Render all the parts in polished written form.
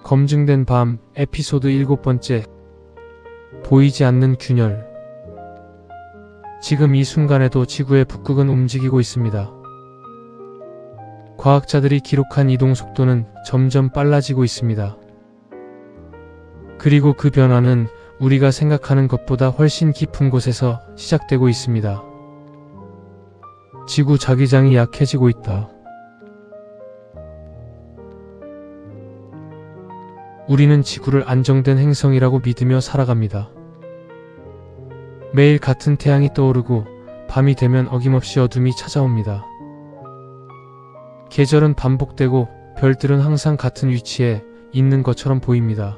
검증된 밤 에피소드 7번째. 보이지 않는 균열. 지금 이 순간에도 지구의 북극은 움직이고 있습니다. 과학자들이 기록한 이동 속도는 점점 빨라지고 있습니다. 그리고 그 변화는 우리가 생각하는 것보다 훨씬 깊은 곳에서 시작되고 있습니다. 지구 자기장이 약해지고 있다. 우리는 지구를 안정된 행성이라고 믿으며 살아갑니다. 매일 같은 태양이 떠오르고 밤이 되면 어김없이 어둠이 찾아옵니다. 계절은 반복되고 별들은 항상 같은 위치에 있는 것처럼 보입니다.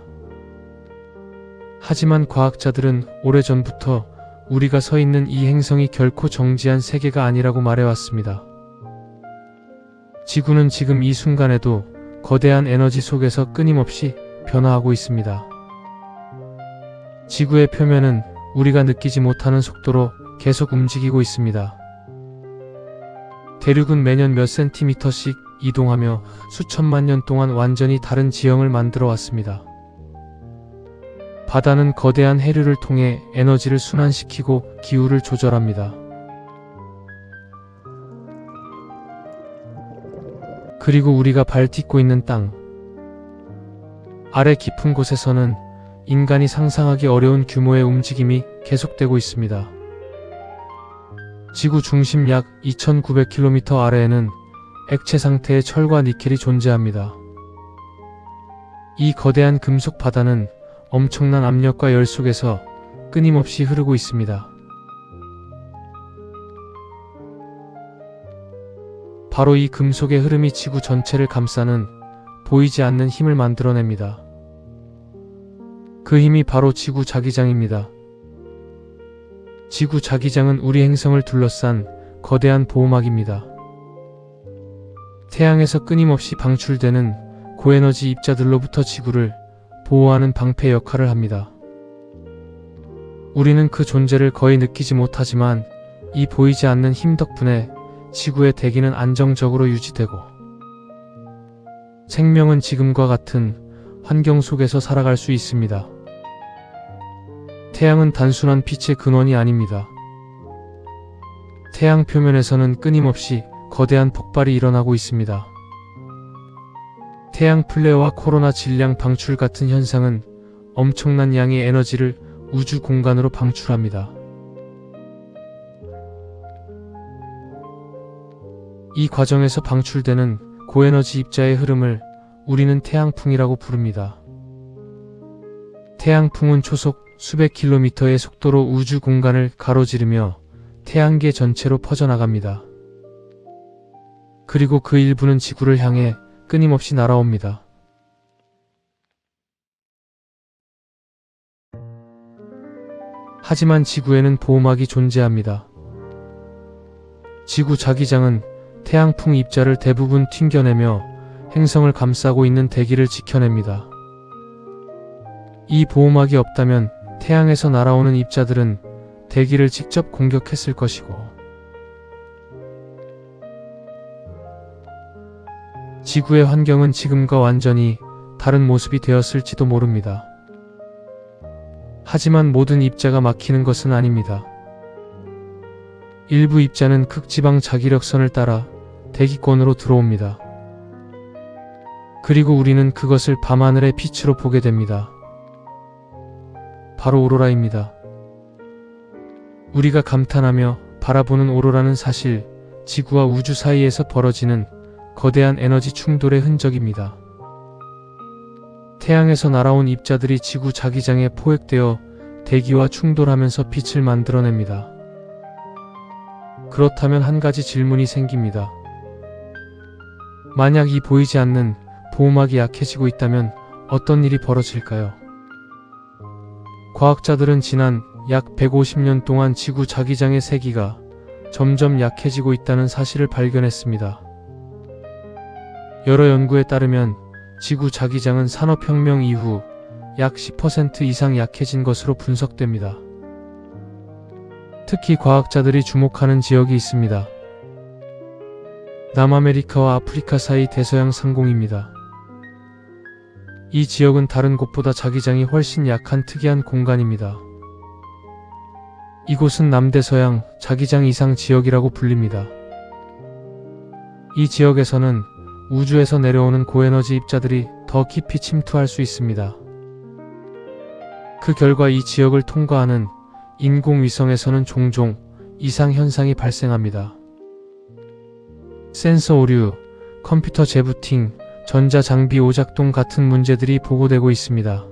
하지만 과학자들은 오래전부터 우리가 서 있는 이 행성이 결코 정지한 세계가 아니라고 말해왔습니다. 지구는 지금 이 순간에도 거대한 에너지 속에서 끊임없이 변화하고 있습니다. 지구의 표면은 우리가 느끼지 못하는 속도로 계속 움직이고 있습니다. 대륙은 매년 몇 센티미터씩 이동하며 수천만 년 동안 완전히 다른 지형을 만들어 왔습니다. 바다는 거대한 해류를 통해 에너지를 순환시키고 기후를 조절합니다. 그리고 우리가 발 딛고 있는 땅 아래 깊은 곳에서는 인간이 상상하기 어려운 규모의 움직임이 계속되고 있습니다. 지구 중심 약 2900km 아래에는 액체 상태의 철과 니켈이 존재합니다. 이 거대한 금속 바다는 엄청난 압력과 열 속에서 끊임없이 흐르고 있습니다. 바로 이 금속의 흐름이 지구 전체를 감싸는 보이지 않는 힘을 만들어냅니다. 그 힘이 바로 지구 자기장입니다. 지구 자기장은 우리 행성을 둘러싼 거대한 보호막입니다. 태양에서 끊임없이 방출되는 고에너지 입자들로부터 지구를 보호하는 방패 역할을 합니다. 우리는 그 존재를 거의 느끼지 못하지만 이 보이지 않는 힘 덕분에 지구의 대기는 안정적으로 유지되고 생명은 지금과 같은 환경 속에서 살아갈 수 있습니다. 태양은 단순한 빛의 근원이 아닙니다. 태양 표면에서는 끊임없이 거대한 폭발이 일어나고 있습니다. 태양 플레어와 코로나 질량 방출 같은 현상은 엄청난 양의 에너지를 우주 공간으로 방출합니다. 이 과정에서 방출되는 고에너지 입자의 흐름을 우리는 태양풍이라고 부릅니다. 태양풍은 초속 수백 킬로미터의 속도로 우주 공간을 가로지르며 태양계 전체로 퍼져나갑니다. 그리고 그 일부는 지구를 향해 끊임없이 날아옵니다. 하지만 지구에는 보호막이 존재합니다. 지구 자기장은 태양풍 입자를 대부분 튕겨내며 행성을 감싸고 있는 대기를 지켜냅니다. 이 보호막이 없다면 태양에서 날아오는 입자들은 대기를 직접 공격했을 것이고 지구의 환경은 지금과 완전히 다른 모습이 되었을지도 모릅니다. 하지만 모든 입자가 막히는 것은 아닙니다. 일부 입자는 극지방 자기력선을 따라 대기권으로 들어옵니다. 그리고 우리는 그것을 밤하늘의 빛으로 보게 됩니다. 바로 오로라입니다. 우리가 감탄하며 바라보는 오로라는 사실 지구와 우주 사이에서 벌어지는 거대한 에너지 충돌의 흔적입니다. 태양에서 날아온 입자들이 지구 자기장에 포획되어 대기와 충돌하면서 빛을 만들어냅니다. 그렇다면 한 가지 질문이 생깁니다. 만약 이 보이지 않는 보호막이 약해지고 있다면 어떤 일이 벌어질까요? 과학자들은 지난 약 150년 동안 지구 자기장의 세기가 점점 약해지고 있다는 사실을 발견했습니다. 여러 연구에 따르면 지구 자기장은 산업혁명 이후 약 10% 이상 약해진 것으로 분석됩니다. 특히 과학자들이 주목하는 지역이 있습니다. 남아메리카와 아프리카 사이 대서양 상공입니다. 이 지역은 다른 곳보다 자기장이 훨씬 약한 특이한 공간입니다. 이곳은 남대서양 자기장 이상 지역이라고 불립니다. 이 지역에서는 우주에서 내려오는 고에너지 입자들이 더 깊이 침투할 수 있습니다. 그 결과 이 지역을 통과하는 인공위성에서는 종종 이상 현상이 발생합니다. 센서 오류, 컴퓨터 재부팅, 전자장비 오작동 같은 문제들이 보고되고 있습니다.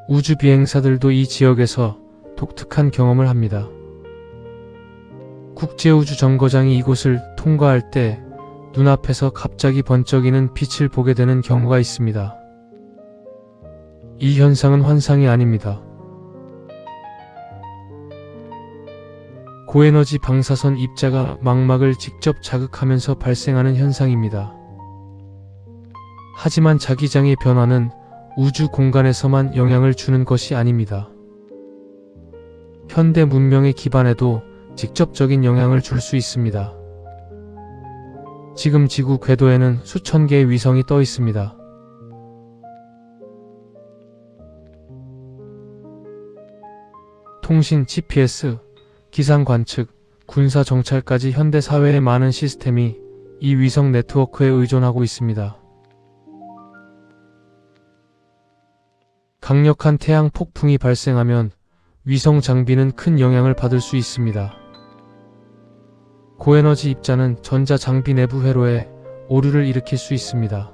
우주 비행사들도 이 지역에서 독특한 경험을 합니다. 국제우주정거장이 이곳을 통과할 때 눈앞에서 갑자기 번쩍이는 빛을 보게 되는 경우가 있습니다. 이 현상은 환상이 아닙니다. 고에너지 방사선 입자가 망막을 직접 자극하면서 발생하는 현상입니다. 하지만 자기장의 변화는 우주 공간에서만 영향을 주는 것이 아닙니다. 현대 문명의 기반에도 직접적인 영향을 줄 수 있습니다. 지금 지구 궤도에는 수천 개의 위성이 떠 있습니다. 통신, GPS, 기상 관측, 군사 정찰까지 현대 사회의 많은 시스템이 이 위성 네트워크에 의존하고 있습니다. 강력한 태양 폭풍이 발생하면 위성 장비는 큰 영향을 받을 수 있습니다. 고에너지 입자는 전자 장비 내부 회로에 오류를 일으킬 수 있습니다.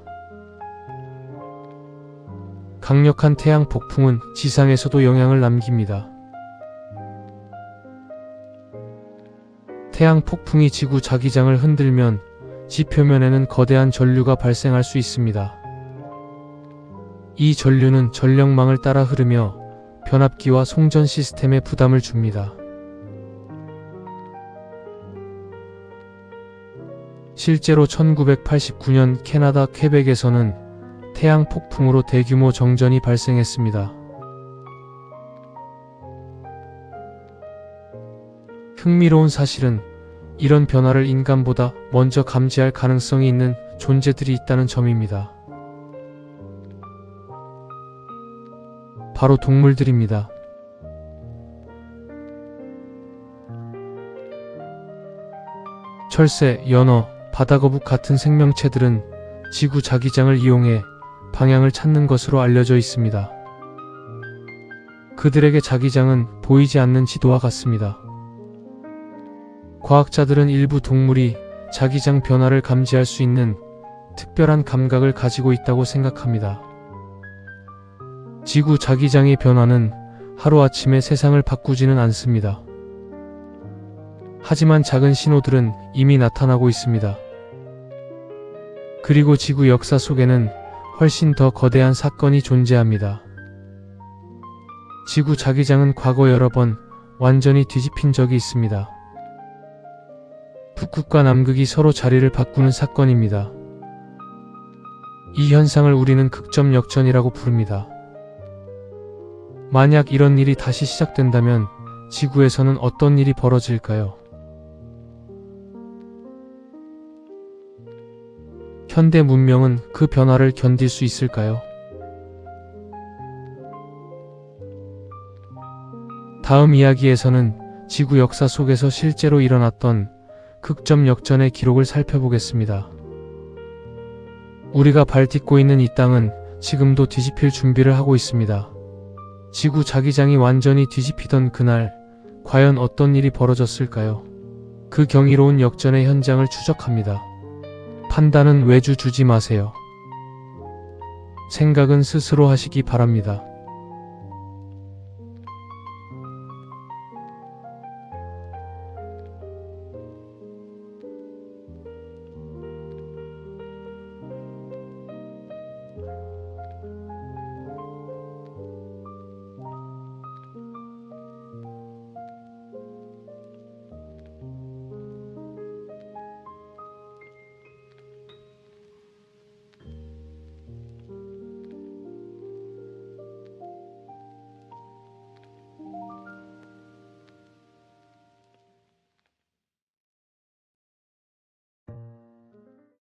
강력한 태양 폭풍은 지상에서도 영향을 남깁니다. 태양 폭풍이 지구 자기장을 흔들면 지 표면에는 거대한 전류가 발생할 수 있습니다. 이 전류는 전력망을 따라 흐르며 변압기와 송전 시스템에 부담을 줍니다. 실제로 1989년 캐나다 퀘벡에서는 태양 폭풍으로 대규모 정전이 발생했습니다. 흥미로운 사실은 이런 변화를 인간보다 먼저 감지할 가능성이 있는 존재들이 있다는 점입니다. 바로 동물들입니다. 철새, 연어, 바다거북 같은 생명체들은 지구 자기장을 이용해 방향을 찾는 것으로 알려져 있습니다. 그들에게 자기장은 보이지 않는 지도와 같습니다. 과학자들은 일부 동물이 자기장 변화를 감지할 수 있는 특별한 감각을 가지고 있다고 생각합니다. 지구 자기장의 변화는 하루아침에 세상을 바꾸지는 않습니다. 하지만 작은 신호들은 이미 나타나고 있습니다. 그리고 지구 역사 속에는 훨씬 더 거대한 사건이 존재합니다. 지구 자기장은 과거 여러 번 완전히 뒤집힌 적이 있습니다. 북극과 남극이 서로 자리를 바꾸는 사건입니다. 이 현상을 우리는 극점 역전이라고 부릅니다. 만약 이런 일이 다시 시작된다면 지구에서는 어떤 일이 벌어질까요? 현대 문명은 그 변화를 견딜 수 있을까요? 다음 이야기에서는 지구 역사 속에서 실제로 일어났던 극점 역전의 기록을 살펴보겠습니다. 우리가 발 딛고 있는 이 땅은 지금도 뒤집힐 준비를 하고 있습니다. 지구 자기장이 완전히 뒤집히던 그날, 과연 어떤 일이 벌어졌을까요? 그 경이로운 역전의 현장을 추적합니다. 판단은 외주 주지 마세요. 생각은 스스로 하시기 바랍니다.